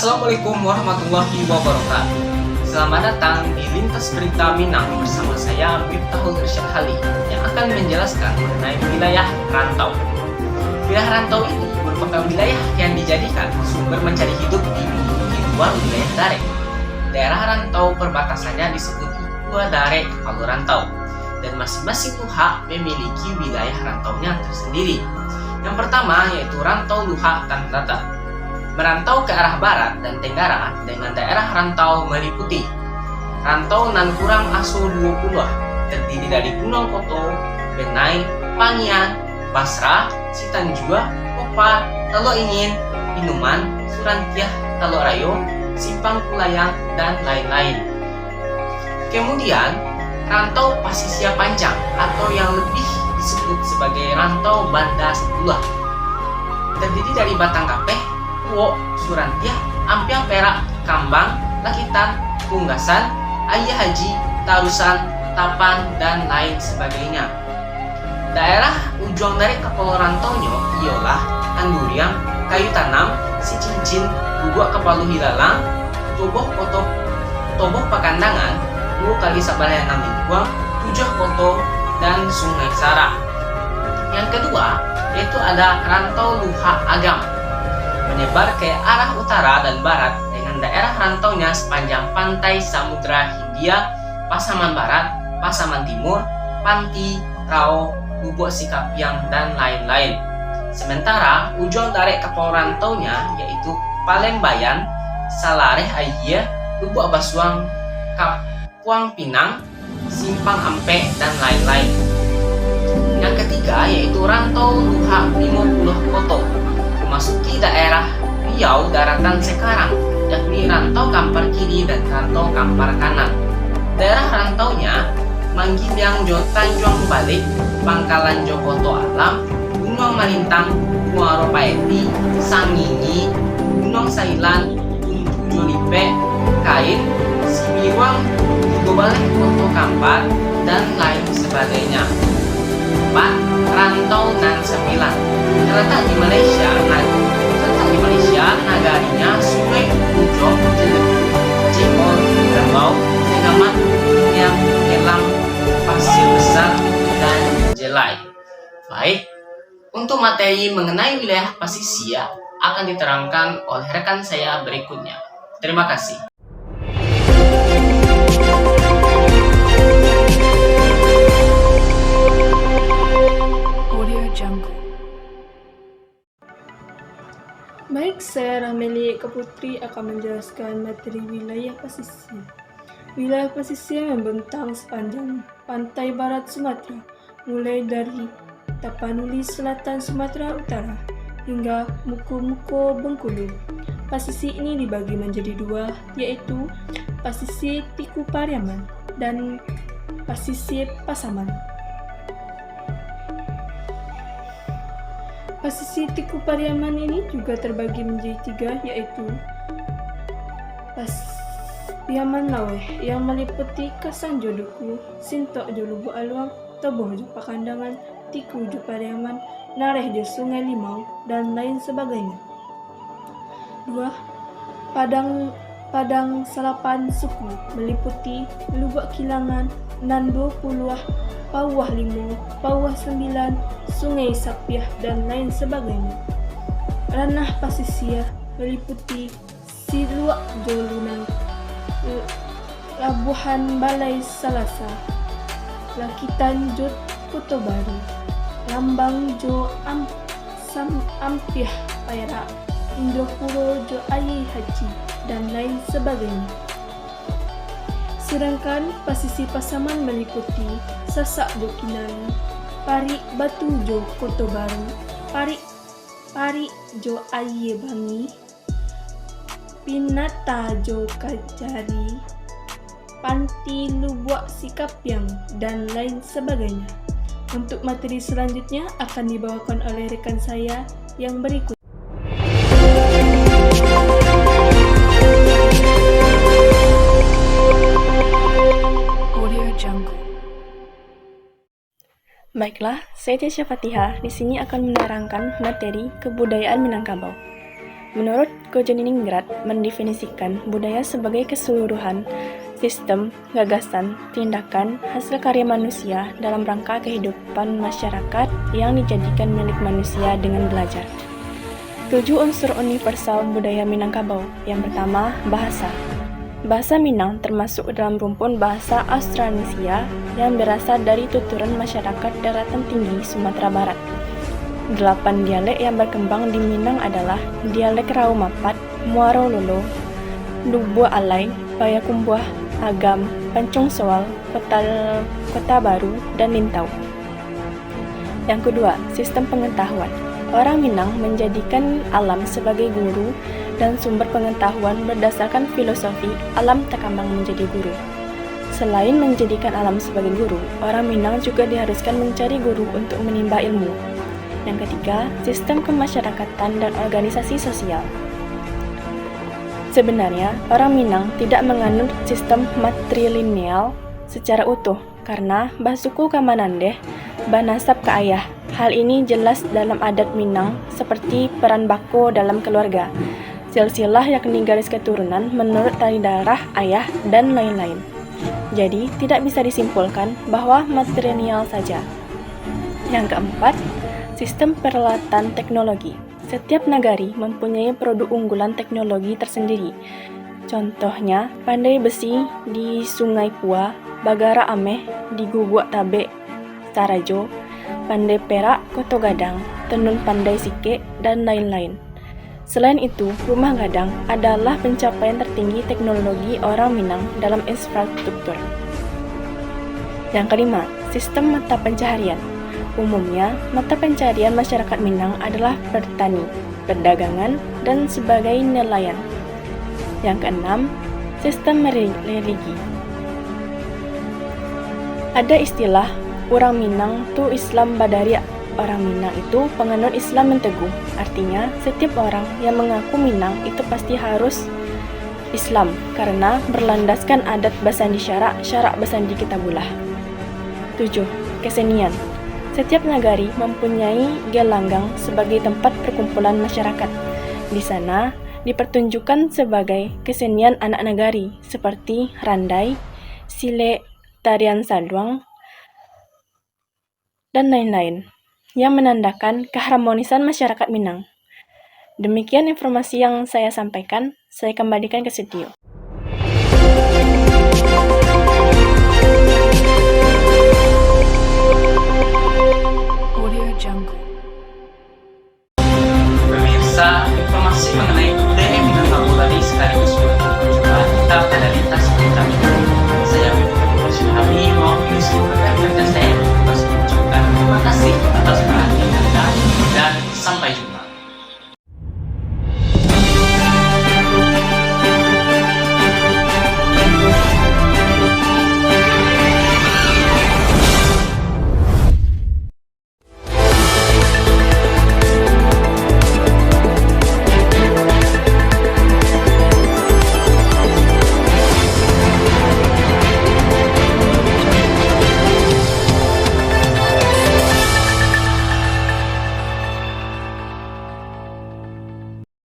Assalamualaikum warahmatullahi wabarakatuh. Selamat datang di Lintas Berita Minang bersama saya Miftahul Irsyad Hali yang akan menjelaskan mengenai wilayah rantau. Wilayah rantau ini merupakan wilayah yang dijadikan sumber mencari hidup di luar wilayah Dare. Daerah rantau perbatasannya disebut Gua Dare Palu Rantau dan masing-masing luha memiliki wilayah rantaunya tersendiri. Yang pertama yaitu Rantau Luha Tanah Datar, merantau ke arah barat dan tenggara dengan daerah rantau meliputi Rantau Nan Kurang Aso 20, terdiri dari Gunung Koto, Benai, Pangian, Basra, Citanjua, Kopa, Talo Ingin, Inuman, Surantiah, Talo Rayo, Simpang Kulayang, dan lain-lain. Kemudian, Rantau Pasisia Panjang atau yang lebih disebut sebagai Rantau Banda Sepuluh, terdiri dari Batang Kapeh, Kuo, Surantiah, Ampiang Perak, Kambang, Lakitan, Punggasan, Ayah Haji, Tarusan, Tapan, dan lain sebagainya. Daerah ujung dari Kepulauan Rantaunya ialah Anduriang, Kayu Tanam, Sicincin, Guguk Kepalu Hilalang, Toboh Koto, Toboh Pakandangan, 2 kali Sabarayan Namingguang, 7 Koto, dan Sungai Sara. Yang kedua yaitu ada Rantau Luha Agam, menyebar ke arah utara dan barat dengan daerah rantaunya sepanjang pantai Samudra Hindia, Pasaman Barat, Pasaman Timur, Panti, Rao, Lubuk Sikapiang, dan lain-lain. Sementara ujung dari kepulauan rantaunya yaitu Palembayan, Salareh Ayie, Lubuk Basuang, Kapuang Pinang, Simpang Ampe, dan lain-lain. Yang ketiga yaitu Rantau Luha 50 Koto, memasuki daerah Riau daratan sekarang, yakni Rantau Kampar Kiri dan Rantau Kampar Kanan. Daerah rantaunya Manggilyang Jo Tanjung Balik, Pangkalan Jo Koto Alam, Gunung Malintang, Muaro Paeti, Sangingi, Gunung Sailan, Gunung Jolipe, Kain, Simiwang, Gobale Koto Kampar, dan lain sebagainya. 4. Rantau Nan 9, terletak di Malaysia, nagarinya Sungai Ujo, Jelebu, Jemol, Rembau, Tengaman, Yang, Kelang, Pasir Besar, dan Jelai. Baik, untuk materi mengenai wilayah pasisia akan diterangkan oleh rekan saya berikutnya. Terima kasih. Baik, saya Rahmeli Keputri akan menjelaskan materi wilayah pasisir. Wilayah pasisir membentang sepanjang pantai barat Sumatera, mulai dari Tapanuli selatan Sumatera Utara hingga Muko-Muko Bengkulu. Pasisir ini dibagi menjadi 2, yaitu pasisir Tiku Pariaman dan pasisir Pasaman. Pasisir Tiku Pariaman ini juga terbagi menjadi 3, yaitu Pariaman Laweh yang meliputi Kasang Joduku, Sintok Jo Lubuk Aluang, Toboh Jo Pakandangan, Tiku Jo Pariaman, Nareh Jo Sungai Limau, dan lain sebagainya. 2. Padang Salapan Suku meliputi Lubuk Kilangan, Nan 20, Pauah 5, Pauah 9, Sungai Sapiah, dan lain sebagainya. Ranah pasisir meliputi Siluak Jo Lunang, Labuhan Balai Salasa, Lakitan Jo Kuto Baru, Lambang Jo Ampiah Perak, Indopuro Jo Ayai Haji, dan lain sebagainya. Sedangkan pasisir Pasaman meliputi Sasak Jo Kinani, Parik Batu Jo Koto Baru, Parik Jo Ayie Bangi, Pinata Jo Kajari, Panti Lubuk Sikapiang, dan lain sebagainya. Untuk materi selanjutnya akan dibawakan oleh rekan saya yang berikut. Baiklah, saya Tiasya Fatihah di sini akan menerangkan materi kebudayaan Minangkabau. Menurut Kojoningrat mendefinisikan budaya sebagai keseluruhan sistem, gagasan, tindakan, hasil karya manusia dalam rangka kehidupan masyarakat yang dijadikan milik manusia dengan belajar. 7 unsur universal budaya Minangkabau. Yang pertama, bahasa. Bahasa Minang termasuk dalam rumpun bahasa Austronesia yang berasal dari tuturan masyarakat daratan tinggi Sumatera Barat. 8 dialek yang berkembang di Minang adalah dialek Raumapat, Muaro Lolo, Dubua Alai, Payakumbuh, Agam, Pancung Soal, Kota Baru, dan Lintau. Yang kedua, sistem pengetahuan. Orang Minang menjadikan alam sebagai guru dan sumber pengetahuan berdasarkan filosofi alam takambang menjadi guru. Selain menjadikan alam sebagai guru, orang Minang juga diharuskan mencari guru untuk menimba ilmu. Yang ketiga, sistem kemasyarakatan dan organisasi sosial. Sebenarnya, orang Minang tidak menganut sistem matrilineal secara utuh karena basuku kamanandeh banasab ke ayah. Hal ini jelas dalam adat Minang seperti peran bako dalam keluarga, silsilah yakni garis keturunan menurut tali darah ayah, dan lain-lain. Jadi, tidak bisa disimpulkan bahwa matrilineal saja. Yang keempat, sistem peralatan teknologi. Setiap nagari mempunyai produk unggulan teknologi tersendiri. Contohnya, pandai besi di Sungai Pua, Bagara Ameh di Guguk Tabe, Sarajo, pandai perak Koto Gadang, tenun pandai sike, dan lain-lain. Selain itu, rumah gadang adalah pencapaian tertinggi teknologi orang Minang dalam infrastruktur. Yang kelima, sistem mata pencaharian. Umumnya, mata pencaharian masyarakat Minang adalah bertani, perdagangan, dan sebagai nelayan. Yang keenam, sistem religi. Ada istilah, orang Minang tu Islam Badaria. Orang Minang itu penganut Islam yang teguh. Artinya, setiap orang yang mengaku Minang itu pasti harus Islam, karena berlandaskan adat Basandi Syarak Basandi Kitabullah. 7. Kesenian. Setiap nagari mempunyai gelanggang sebagai tempat perkumpulan masyarakat. Di sana dipertunjukkan sebagai kesenian anak nagari seperti randai, sile, tarian saduang, dan lain-lain yang menandakan keharmonisan masyarakat Minang. Demikian informasi yang saya sampaikan, saya kembalikan ke studio. Pemirsa, informasi mengenai budaya Minangkabau tadi sekaligus menutup perjumpaan kita pada lintas berita Minang. Saya Winfred Syahami, mewakili seluruh rekan kerja saya, terus mengucapkan terima kasih atas perhatian Anda dan sampai jumpa.